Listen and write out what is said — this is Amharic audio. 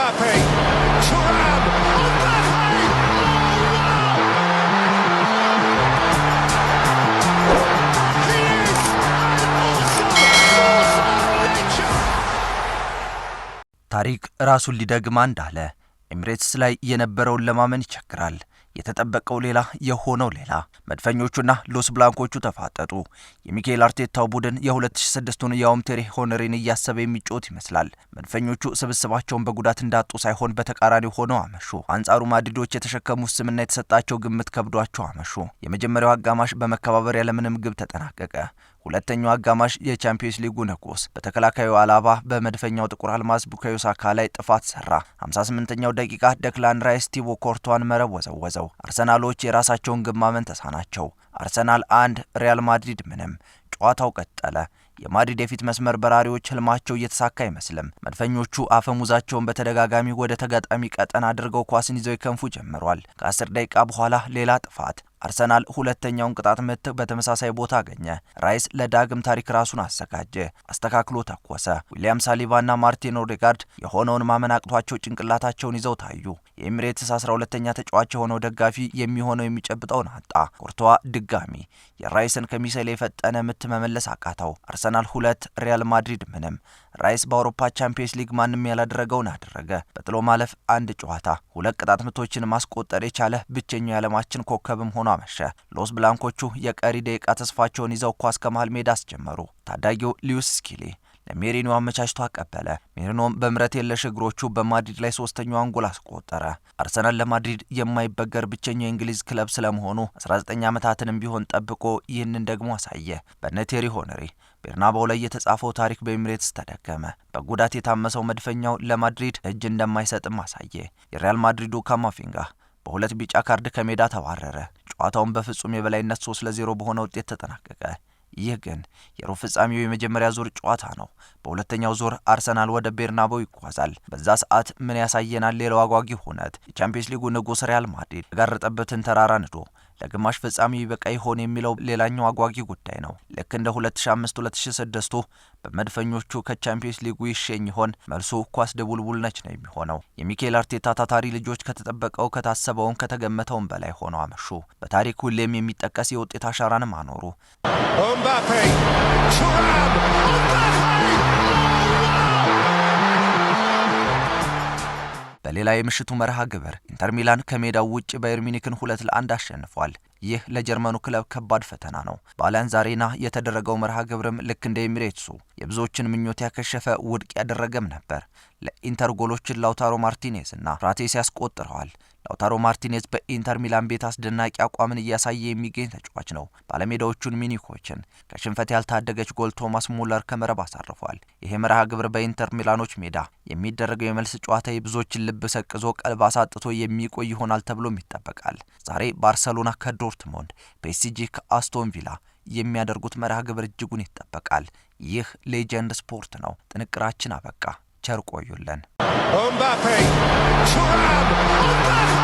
Mbappe, Thuram, Mbappe! He is an awesome force of nature! ታሪክ ራሱን ሊደግም እንዳለ ኤሚሬትስ ላይ የነበረውን ለማመን ይቸግራል። የተጠበቀው ሌላ የሆነው ሌላ። መድፈኞቹና ሎስ ብላንኮቹ ተፋጠጡ። የሚኬል አርቴታው ቡድን የ2006ቱን ያውም ቴሪ ሆነሪን እያሰበ የሚጮት ይመስላል። መድፈኞቹ ስብስባቸውን በጉዳት እንዳጡ ሳይሆን በተቃራኒው ሆነው አመሹ። አንጻሩ ማድሪዶች የተሸከሙት ስምና የተሰጣቸው ግምት ከብዷቸው አመሹ። የመጀመሪያው አጋማሽ በመከባበር ያለምንም ግብ ተጠናቀቀ። ሁለተኛው አጋማሽ የቻምፒየንስ ሊጉ ንጉስ በተከላካዩ አላባ በመድፈኛው ጥቁር አልማዝ ቡካዮ ሳካ ላይ ጥፋት ሰራ። 58ኛው ደቂቃ ደክላን ራይስ ቲቦ ኮርቷን መረብ ወዘወዘው። አርሰናሎች የራሳቸውን ግብ ማመን ተሳናቸው። አርሰናል 1 ሪያል ማድሪድ ምንም። ጨዋታው ቀጠለ። የማድሪድ የፊት መስመር በራሪዎች ህልማቸው እየተሳካ አይመስልም። መድፈኞቹ አፈሙዛቸውን በተደጋጋሚ ወደ ተጋጣሚ ቀጠና አድርገው ኳስን ይዘው ይከንፉ ጀምሯል። ከ10 ደቂቃ በኋላ ሌላ ጥፋት። አርሰናል ሁለተኛውን ቅጣት ምት በተመሳሳይ ቦታ አገኘ። ራይስ ለዳግም ታሪክ ራሱን አዘጋጀ። አስተካክሎ ተኮሰ። ዊሊያም ሳሊባና ማርቲን ኦዴጋርድ የሆነውን ማመን አቅቷቸው ጭንቅላታቸውን ይዘው ታዩ። የኤሚሬትስ 12ኛ ተጫዋች የሆነው ደጋፊ የሚሆነው የሚጨብጠውን አጣ። ኮርቷ ድጋሚ የራይስን ከሚሳኤል የፈጠነ ምት መመለስ አቃተው። አርሰናል 2 ሪያል ማድሪድ ምንም። ራይስ በአውሮፓ ቻምፒየንስ ሊግ ማንም ያላደረገውን አደረገ። በጥሎ ማለፍ 1 ጨዋታ 2 ቅጣት ምቶችን ማስቆጠር የቻለ ብቸኛው የዓለማችን ኮከብም ሆኖ አመሸ። ሎስ ብላንኮቹ የቀሪ ደቂቃ ተስፋቸውን ይዘው ኳስ ከመሃል ሜዳ አስጀመሩ። ታዳጊው ሊዩስ ስኪሊ ለሜሪኖ አመቻችቶ አቀበለ። ሜሪኖም በምረት የለሽ እግሮቹ በማድሪድ ላይ 3ኛውን ጎል አስቆጠረ። አርሰናል ለማድሪድ የማይበገር ብቸኛው የእንግሊዝ ክለብ ስለመሆኑ 19 ዓመታትንም ቢሆን ጠብቆ ይህንን ደግሞ አሳየ። በነቴሪ ሆነሪ ቤርናባው ላይ የተጻፈው ታሪክ በኤሚሬትስ ተደገመ። በጉዳት የታመሰው መድፈኛው ለማድሪድ እጅ እንደማይሰጥም አሳየ። የሪያል ማድሪዱ ካማቪንጋ በ2 ቢጫ ካርድ ከሜዳ ተባረረ። ጨዋታውን በፍጹም የበላይነት 3-0 በሆነ ውጤት ተጠናቀቀ። ይህ ግን የሩብ ፍጻሜው የመጀመሪያ ዙር ጨዋታ ነው። በሁለተኛው ዙር አርሰናል ወደ ቤርናባው ይጓዛል። በዛ ሰዓት ምን ያሳየናል? ሌላው አጓጊ ሁነት የቻምፒየንስ ሊጉ ንጉስ ሪያል ማድሪድ የጋረጠበትን ተራራ ንዶ ለግማሽ ፍጻሜ ይበቃ ይሆን የሚለው ሌላኛው አጓጊ ጉዳይ ነው። ልክ እንደ 2005-2006ቱ በመድፈኞቹ ከቻምፒየንስ ሊጉ ይሸኝ ይሆን? መልሱ ኳስ ድቡልቡል ነች ነው የሚሆነው። የሚኬል አርቴታ ታታሪ ልጆች ከተጠበቀው ከታሰበውን ከተገመተውን በላይ ሆነው አመሹ። በታሪክ ሁሌም የሚጠቀስ የውጤት አሻራንም አኖሩ። Mbappe, Thuram, Mbappe! በሌላ የምሽቱ መርሃ ግብር ኢንተር ሚላን ከሜዳው ውጭ ባየር ሚኒክን 2-1 አሸንፏል። ይህ ለጀርመኑ ክለብ ከባድ ፈተና ነው። በአሊያንዝ አሬና የተደረገው መርሃ ግብርም ልክ እንደ ኤሚሬትሱ የብዙዎችን ምኞት ያከሸፈ ውድቅ ያደረገም ነበር። ለኢንተር ጎሎችን ላውታሮ ማርቲኔዝ እና ፍራቴሲ ያስቆጥረዋል። ላውታሮ ማርቲኔዝ በኢንተር ሚላን ቤት አስደናቂ አቋምን እያሳየ የሚገኝ ተጫዋች ነው። ባለሜዳዎቹን ሚኒኮችን ከሽንፈት ያልታደገች ጎል ቶማስ ሙለር ከመረብ አሳርፏል። ይሄ መርሃ ግብር በኢንተር ሚላኖች ሜዳ የሚደረገው የመልስ ጨዋታ የብዙዎችን ልብ ሰቅዞ ቀልብ አሳጥቶ የሚቆይ ይሆናል ተብሎም ይጠበቃል። ዛሬ ባርሰሎና ከዶርትሞንድ፣ ፒኤስጂ ከአስቶን ቪላ የሚያደርጉት መርሃ ግብር እጅጉን ይጠበቃል። ይህ ሌጀንድ ስፖርት ነው። ጥንቅራችን አበቃ። ቸር ቆዩልን። Mbappe, Thuram, Mbappe!